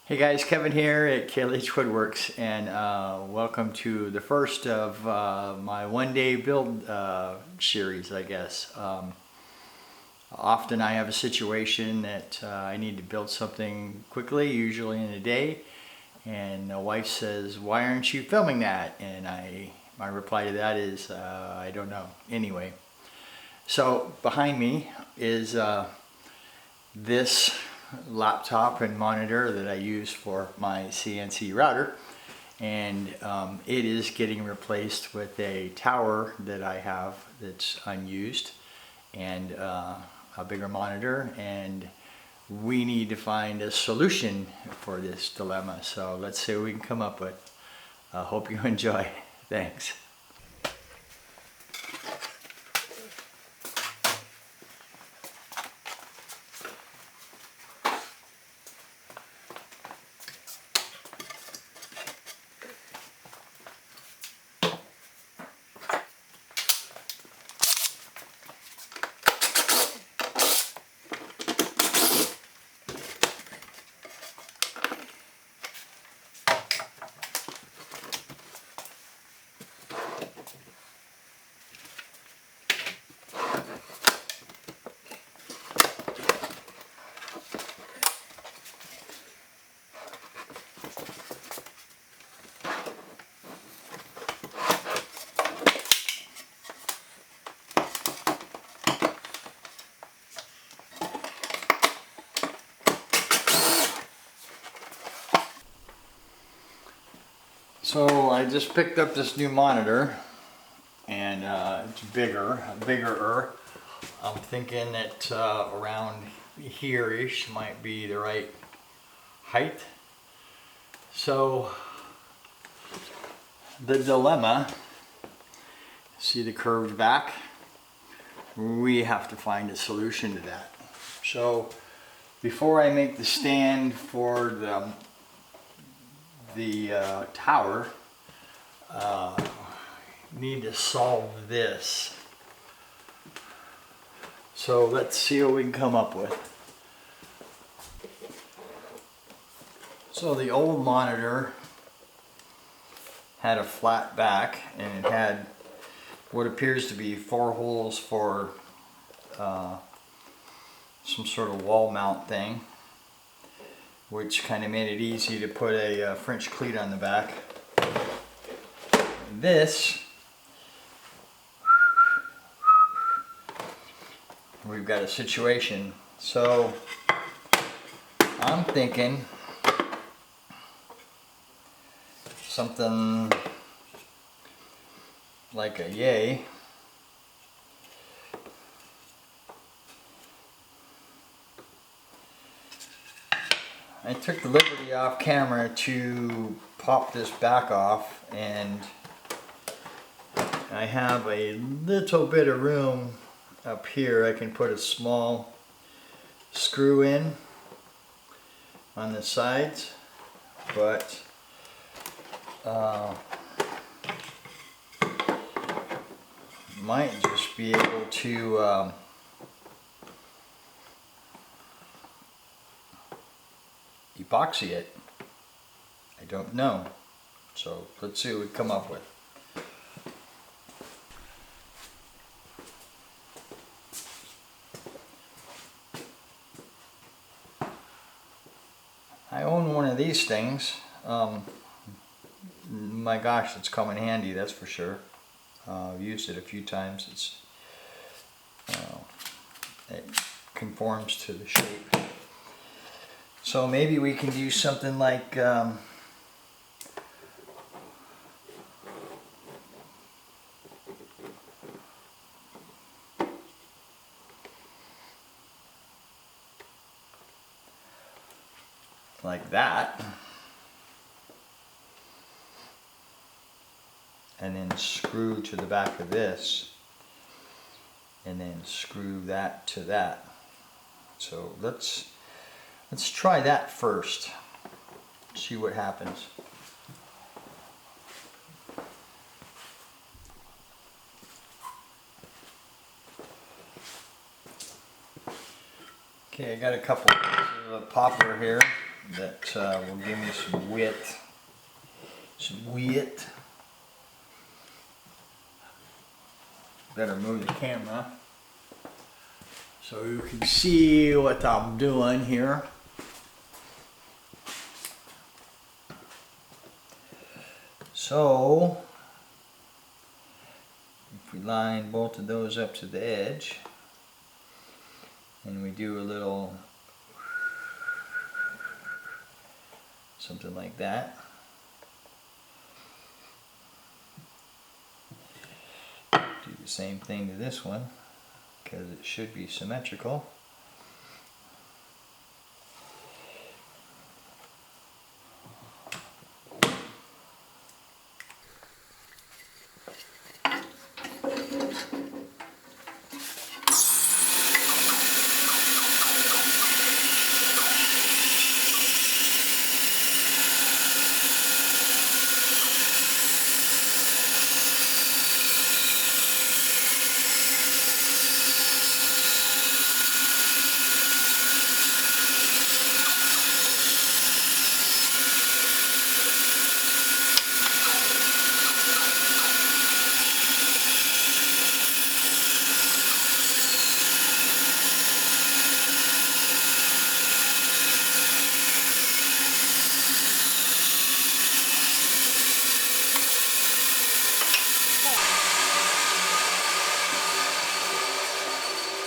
Hey guys, Kevin here at KLH Woodworks, and welcome to the first of my one-day build series, I guess. Often I have a situation that I need to build something quickly, usually in a day, and the wife says, "Why aren't you filming that?" And my reply to that is, I don't know. Anyway, so behind me is this laptop and monitor that I use for my CNC router, and it is getting replaced with a tower that I have that's unused and a bigger monitor, and we need to find a solution for this dilemma. So let's see what we can come up with. Hope you enjoy. Thanks. So I just picked up this new monitor, and it's bigger. I'm thinking that around here-ish might be the right height. So the dilemma, see the curved back? We have to find a solution to that. So before I make the stand for the tower, need to solve this. So let's see what we can come up with. So the old monitor had a flat back, and it had what appears to be 4 holes for some sort of wall mount thing, which kind of made it easy to put a French cleat on the back. This, we've got a situation. So I'm thinking something like a yay. I took the liberty off camera to pop this back off, and I have a little bit of room up here. I can put a small screw in on the sides, but might just be able to epoxy it. I don't know. So let's see what we come up with. I own one of these things. My gosh, it's come in handy, that's for sure. I've used it a few times. It conforms to the shape. So maybe we can do something like that, and then screw to the back of this, and then screw that to that. So let's try that first, see what happens. Okay, I got a couple pieces of popper here. that will give me some width. Better move the camera so you can see what I'm doing here. So if we line both of those up to the edge and we do a little something like that. Do the same thing to this one because it should be symmetrical.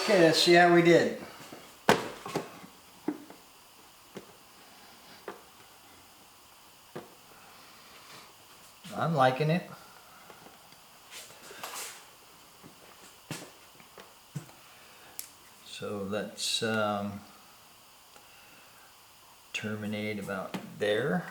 Okay, let's see how we did. I'm liking it. So let's terminate about there.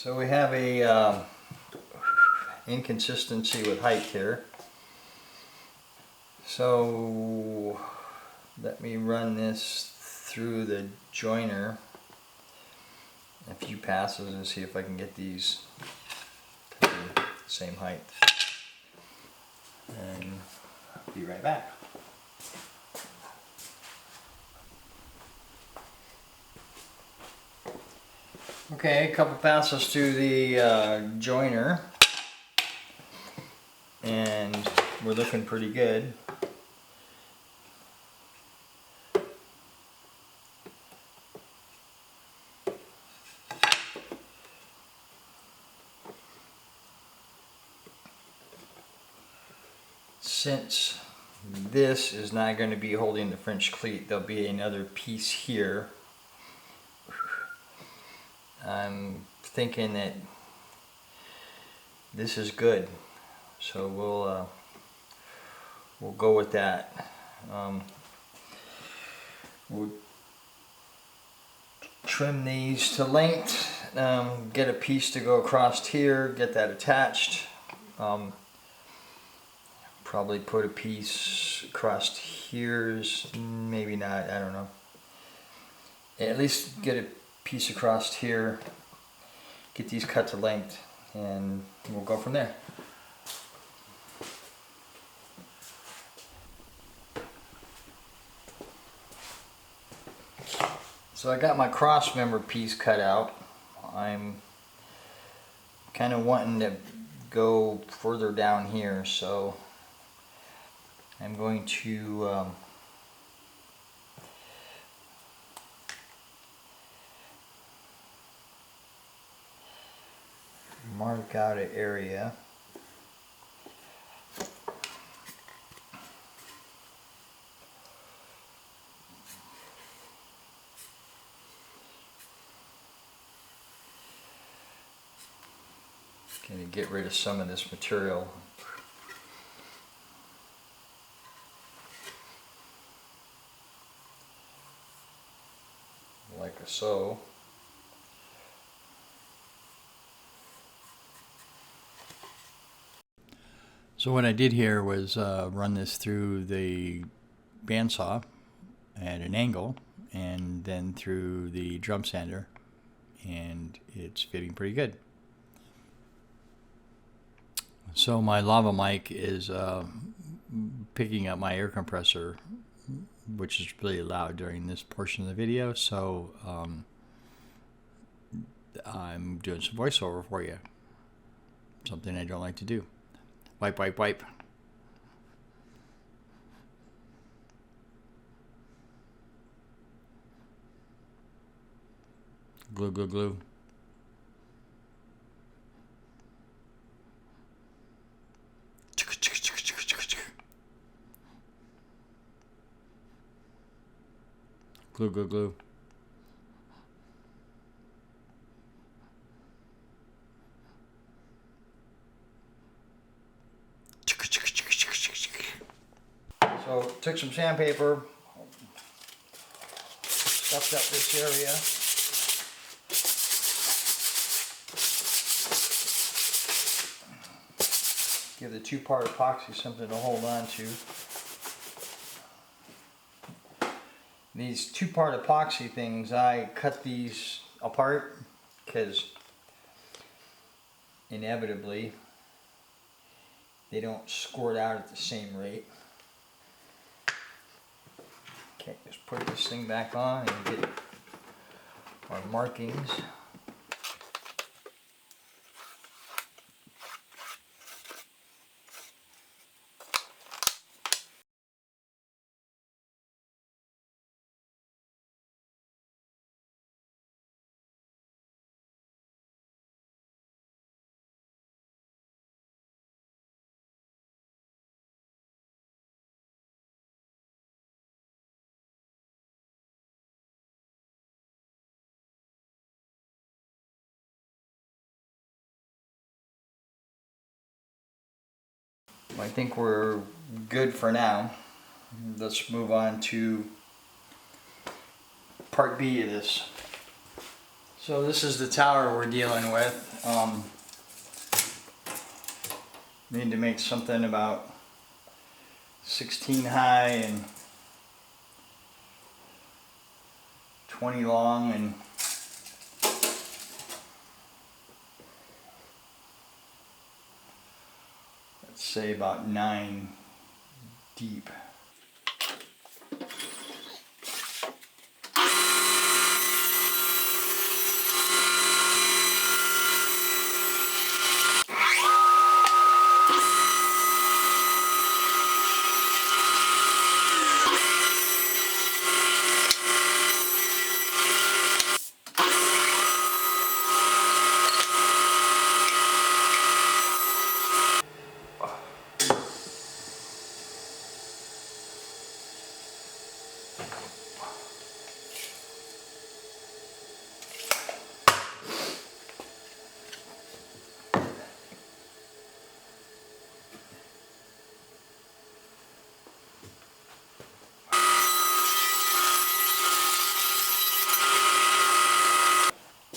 So we have a inconsistency with height here. So let me run this through the joiner a few passes and see if I can get these to the same height. And I'll be right back. Okay, a couple passes to the joiner, and we're looking pretty good. Since this is not going to be holding the French cleat, there'll be another piece here. I'm thinking that this is good, so we'll go with that. We'll trim these to length, get a piece to go across here, get that attached. Probably put a piece across here, maybe not, I don't know. At least get a piece across here, get these cut to length, and we'll go from there. So I got my cross member piece cut out. I'm kind of wanting to go further down here, so I'm going to mark out an area. Going to get rid of some of this material. like so. So what I did here was run this through the bandsaw at an angle and then through the drum sander, and it's fitting pretty good. So my lava mic is picking up my air compressor, which is really loud during this portion of the video, so I'm doing some voiceover for you. Something I don't like to do. Wipe, wipe, wipe. Glue, glue, glue. Glue, glue, glue. So took some sandpaper, stuffed up this area. Give the two-part epoxy something to hold on to. These two-part epoxy things, I cut these apart because inevitably they don't squirt out at the same rate. Okay, just put this thing back on and get our markings. I think we're good for now. Let's move on to part B of this. So this is the tower we're dealing with. Need to make something about 16 high and 20 long, and let's say about 9 deep.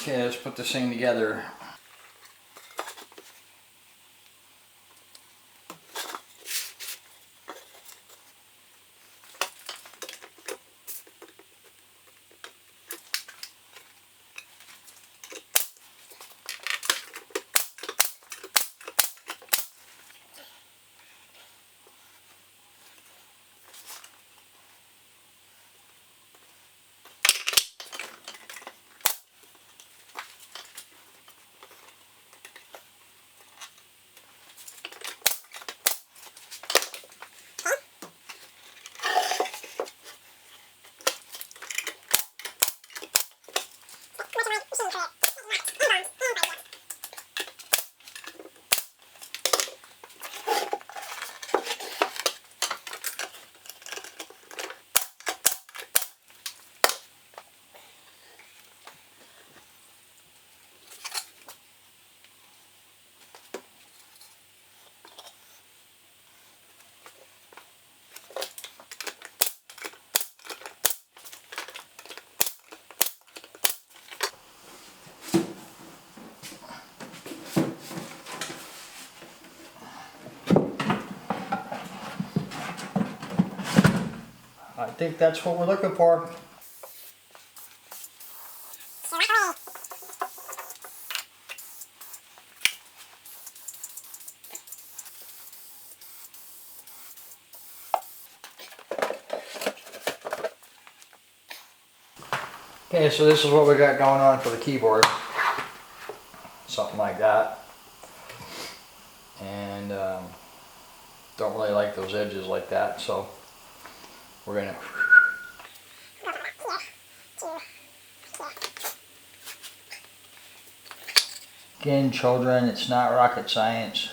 Okay, let's put this thing together. I think that's what we're looking for. Okay, so this is what we got going on for the keyboard. Something like that. And don't really like those edges like that, so we're gonna again, children, it's not rocket science.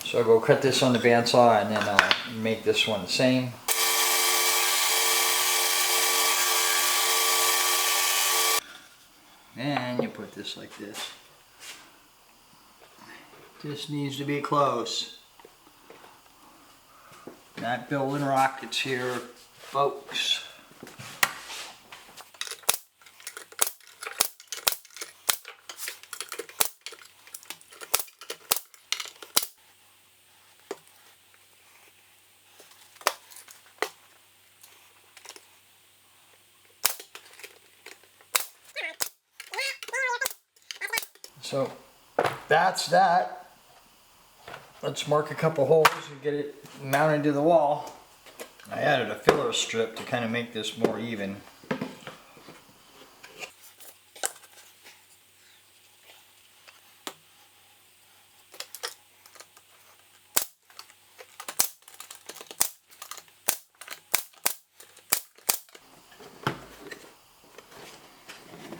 So I'll go cut this on the bandsaw and then I'll make this one the same. And you put this like this. This needs to be close. Not building rockets here, folks. So that's that. Let's mark a couple holes and get it mounted to the wall. I added a filler strip to kind of make this more even.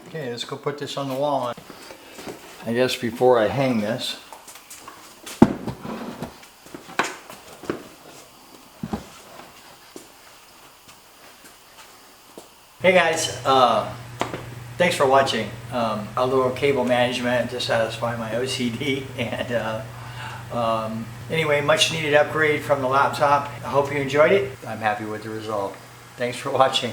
Okay, let's go put this on the wall. I guess before I hang this, hey guys, thanks for watching. A little cable management to satisfy my OCD, and anyway, much needed upgrade from the laptop. I hope you enjoyed it. I'm happy with the result. Thanks for watching.